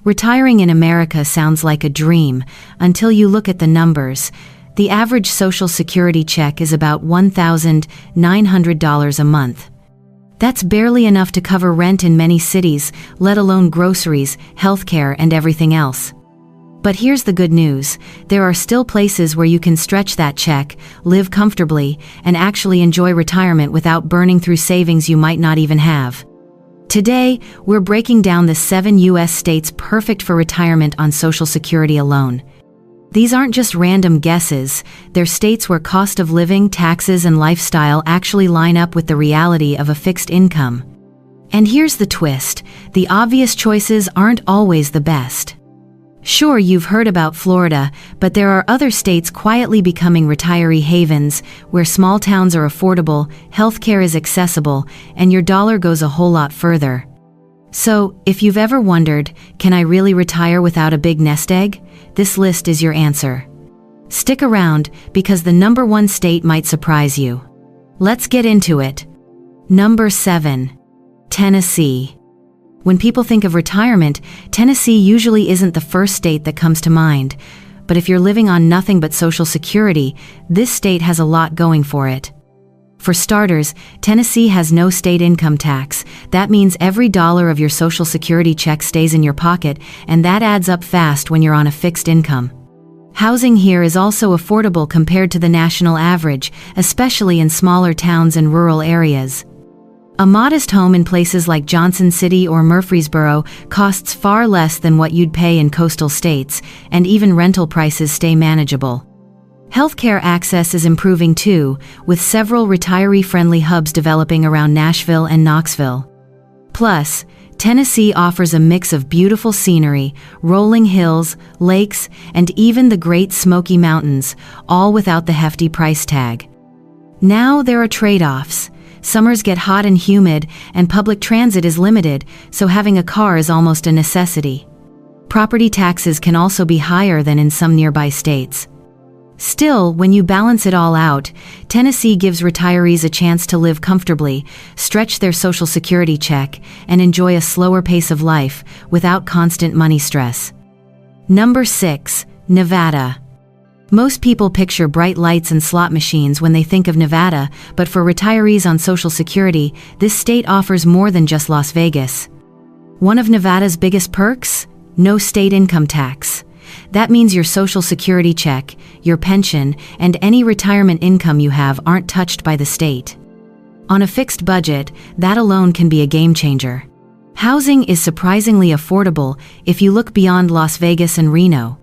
Retiring in America sounds like a dream until you look at the numbers. The average Social Security check is about $1,900 a month. That's barely enough to cover rent in many cities, let alone groceries, healthcare, and everything else. But here's the good news. There are still places where you can stretch that check, live comfortably, and actually enjoy retirement without burning through savings you might not even have. Today, we're breaking down the 7 U.S. states perfect for retirement on Social Security alone. These aren't just random guesses, they're states where cost of living, taxes, and lifestyle actually line up with the reality of a fixed income. And here's the twist: the obvious choices aren't always the best. Sure, you've heard about Florida, but there are other states quietly becoming retiree havens, where small towns are affordable, healthcare is accessible, and your dollar goes a whole lot further. So, if you've ever wondered, can I really retire without a big nest egg? This list is your answer. Stick around, because the number 1 state might surprise you. Let's get into it. Number 7. Tennessee. When people think of retirement, Tennessee usually isn't the first state that comes to mind. But if you're living on nothing but Social Security, this state has a lot going for it. For starters, Tennessee has no state income tax. That means every dollar of your Social Security check stays in your pocket, and that adds up fast when you're on a fixed income. Housing here is also affordable compared to the national average, especially in smaller towns and rural areas. A modest home in places like Johnson City or Murfreesboro costs far less than what you'd pay in coastal states, and even rental prices stay manageable. Healthcare access is improving too, with several retiree-friendly hubs developing around Nashville and Knoxville. Plus, Tennessee offers a mix of beautiful scenery, rolling hills, lakes, and even the Great Smoky Mountains, all without the hefty price tag. Now there are trade-offs. Summers get hot and humid, and public transit is limited, so having a car is almost a necessity. Property taxes can also be higher than in some nearby states. Still, when you balance it all out, Tennessee gives retirees a chance to live comfortably, stretch their Social Security check, and enjoy a slower pace of life without constant money stress. Number 6. Nevada. Most people picture bright lights and slot machines when they think of Nevada, but for retirees on Social Security, this state offers more than just Las Vegas. One of Nevada's biggest perks? No state income tax. That means your Social Security check, your pension, and any retirement income you have aren't touched by the state. On a fixed budget, that alone can be a game changer. Housing is surprisingly affordable if you look beyond Las Vegas and Reno.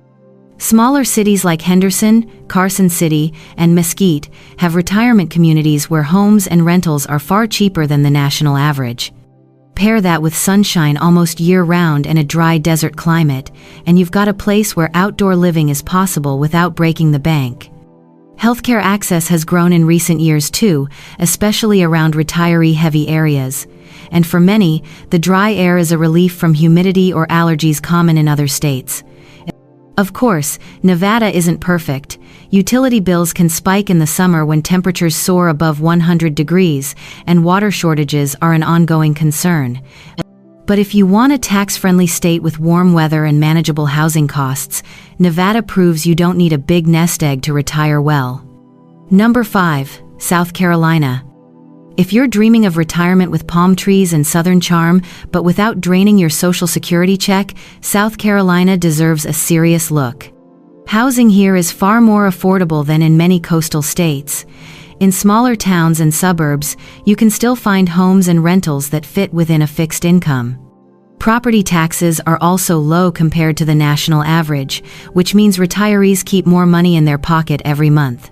Smaller cities like Henderson, Carson City, and Mesquite have retirement communities where homes and rentals are far cheaper than the national average. Pair that with sunshine almost year-round and a dry desert climate, and you've got a place where outdoor living is possible without breaking the bank. Healthcare access has grown in recent years too, especially around retiree-heavy areas. And for many, the dry air is a relief from humidity or allergies common in other states. Of course, Nevada isn't perfect. Utility bills can spike in the summer when temperatures soar above 100 degrees, and water shortages are an ongoing concern. But if you want a tax-friendly state with warm weather and manageable housing costs, Nevada proves you don't need a big nest egg to retire well. Number 5. South Carolina. If you're dreaming of retirement with palm trees and southern charm, but without draining your Social Security check, South Carolina deserves a serious look. Housing here is far more affordable than in many coastal states. In smaller towns and suburbs, you can still find homes and rentals that fit within a fixed income. Property taxes are also low compared to the national average, which means retirees keep more money in their pocket every month.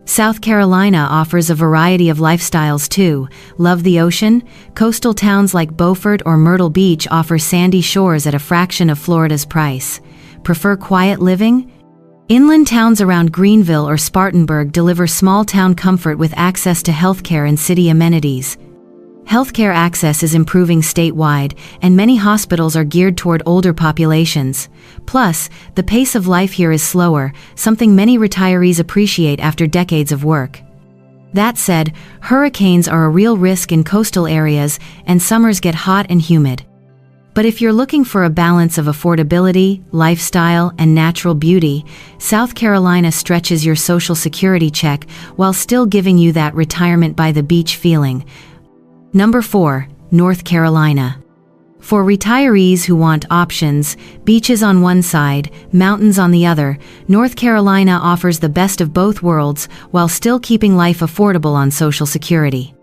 South Carolina offers a variety of lifestyles too. Love the ocean? Coastal towns like Beaufort or Myrtle Beach offer sandy shores at a fraction of Florida's price. Prefer quiet living? Inland towns around Greenville or Spartanburg deliver small-town comfort with access to healthcare and city amenities. Healthcare access is improving statewide, and many hospitals are geared toward older populations. Plus, the pace of life here is slower, something many retirees appreciate after decades of work. That said, hurricanes are a real risk in coastal areas, and summers get hot and humid. But if you're looking for a balance of affordability, lifestyle, and natural beauty, South Carolina stretches your Social Security check while still giving you that retirement by the beach feeling. Number 4, North Carolina. For retirees who want options, beaches on one side, mountains on the other, North Carolina offers the best of both worlds while still keeping life affordable on Social Security.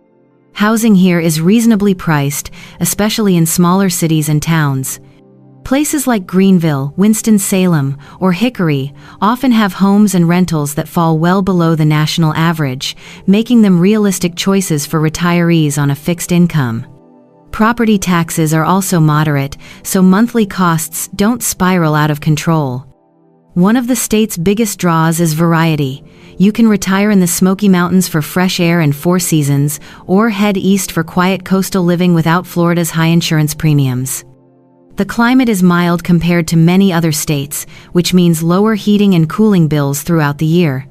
Housing here is reasonably priced, especially in smaller cities and towns. Places like Greenville, Winston-Salem, or Hickory often have homes and rentals that fall well below the national average, making them realistic choices for retirees on a fixed income. Property taxes are also moderate, so monthly costs don't spiral out of control. One of the state's biggest draws is variety. You can retire in the Smoky Mountains for fresh air and 4 seasons, or head east for quiet coastal living without Florida's high insurance premiums. The climate is mild compared to many other states, which means lower heating and cooling bills throughout the year.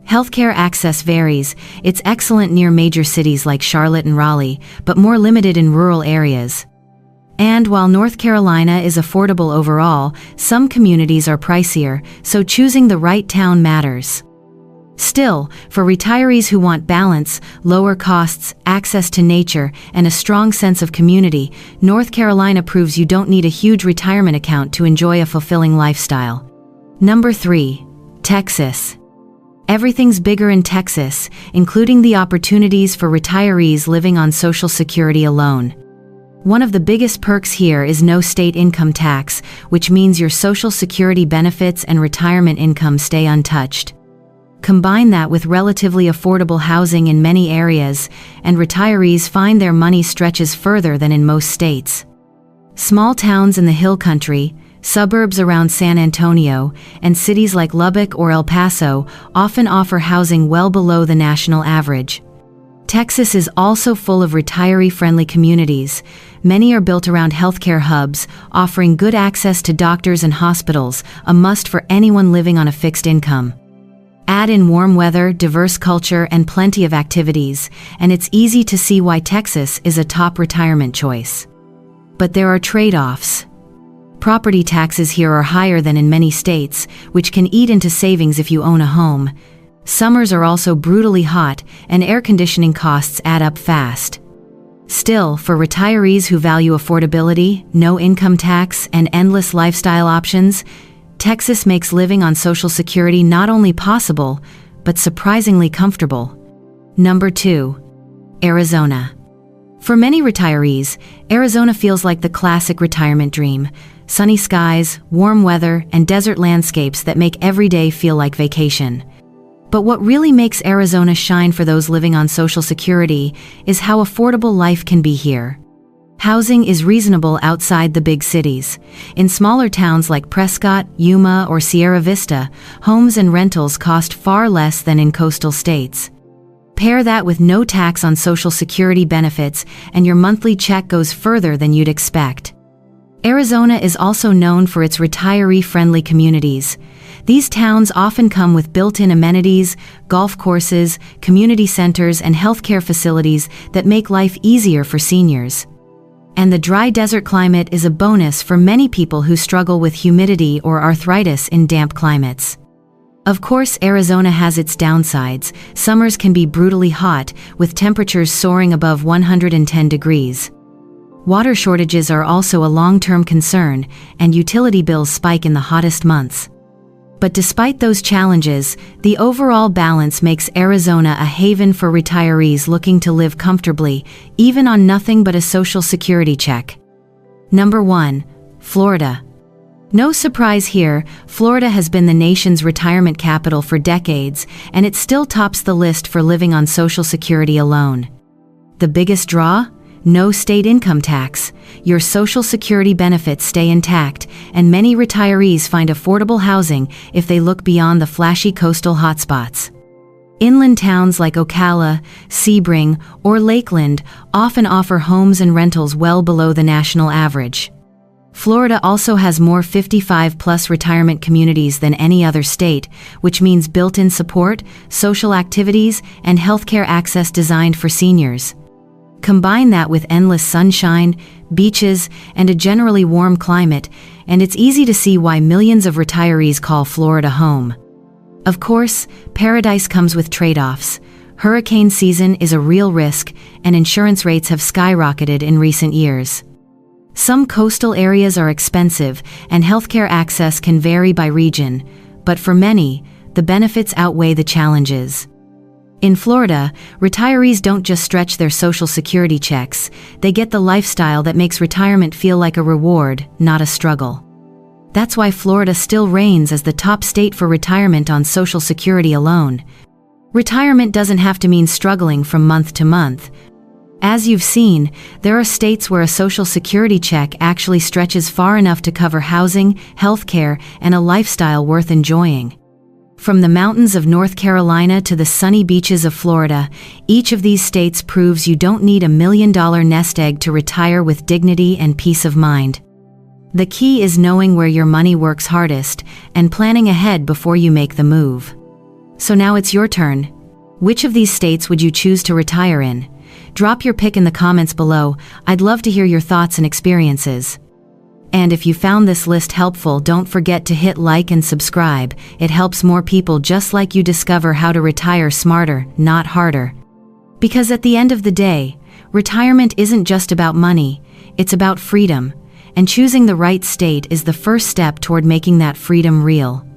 Healthcare access varies. It's excellent near major cities like Charlotte and Raleigh, but more limited in rural areas. And while North Carolina is affordable overall, some communities are pricier, so choosing the right town matters. Still, for retirees who want balance, lower costs, access to nature, and a strong sense of community, North Carolina proves you don't need a huge retirement account to enjoy a fulfilling lifestyle. Number 3, Texas. Everything's bigger in Texas, including the opportunities for retirees living on Social Security alone. One of the biggest perks here is no state income tax, which means your Social Security benefits and retirement income stay untouched. Combine that with relatively affordable housing in many areas, and retirees find their money stretches further than in most states. Small towns in the Hill Country, suburbs around San Antonio, and cities like Lubbock or El Paso often offer housing well below the national average. Texas is also full of retiree-friendly communities. Many are built around healthcare hubs, offering good access to doctors and hospitals, a must for anyone living on a fixed income. Add in warm weather, diverse culture, and plenty of activities, and it's easy to see why Texas is a top retirement choice. But there are trade-offs. Property taxes here are higher than in many states, which can eat into savings if you own a home. Summers are also brutally hot, and air conditioning costs add up fast. Still, for retirees who value affordability, no income tax, and endless lifestyle options, Texas makes living on Social Security not only possible, but surprisingly comfortable. Number 2, Arizona. For many retirees, Arizona feels like the classic retirement dream. Sunny skies, warm weather, and desert landscapes that make every day feel like vacation. But what really makes Arizona shine for those living on Social Security is how affordable life can be here. Housing is reasonable outside the big cities. In smaller towns like Prescott, Yuma, or Sierra Vista, homes and rentals cost far less than in coastal states. Pair that with no tax on Social Security benefits, and your monthly check goes further than you'd expect. Arizona is also known for its retiree-friendly communities. These towns often come with built-in amenities, golf courses, community centers, and healthcare facilities that make life easier for seniors. And the dry desert climate is a bonus for many people who struggle with humidity or arthritis in damp climates. Of course, Arizona has its downsides. Summers can be brutally hot, with temperatures soaring above 110 degrees. Water shortages are also a long-term concern, and utility bills spike in the hottest months. But despite those challenges, the overall balance makes Arizona a haven for retirees looking to live comfortably, even on nothing but a Social Security check. Number 1, Florida. No surprise here, Florida has been the nation's retirement capital for decades, and it still tops the list for living on Social Security alone. The biggest draw? No state income tax. Your Social Security benefits stay intact, and many retirees find affordable housing if they look beyond the flashy coastal hotspots. Inland towns like Ocala, Sebring, or Lakeland often offer homes and rentals well below the national average. Florida also has more 55-plus retirement communities than any other state, which means built-in support, social activities, and healthcare access designed for seniors. Combine that with endless sunshine, beaches, and a generally warm climate, and it's easy to see why millions of retirees call Florida home. Of course, paradise comes with trade-offs. Hurricane season is a real risk, and insurance rates have skyrocketed in recent years. Some coastal areas are expensive, and healthcare access can vary by region, but for many, the benefits outweigh the challenges. In Florida, retirees don't just stretch their Social Security checks, they get the lifestyle that makes retirement feel like a reward, not a struggle. That's why Florida still reigns as the top state for retirement on Social Security alone. Retirement doesn't have to mean struggling from month to month. As you've seen, there are states where a Social Security check actually stretches far enough to cover housing, healthcare, and a lifestyle worth enjoying. From the mountains of North Carolina to the sunny beaches of Florida, each of these states proves you don't need $1 million nest egg to retire with dignity and peace of mind. The key is knowing where your money works hardest and planning ahead before you make the move. So now it's your turn. Which of these states would you choose to retire in? Drop your pick in the comments below. I'd love to hear your thoughts and experiences. And if you found this list helpful, don't forget to hit like and subscribe. It helps more people just like you discover how to retire smarter, not harder. Because at the end of the day, retirement isn't just about money, it's about freedom. And choosing the right state is the first step toward making that freedom real.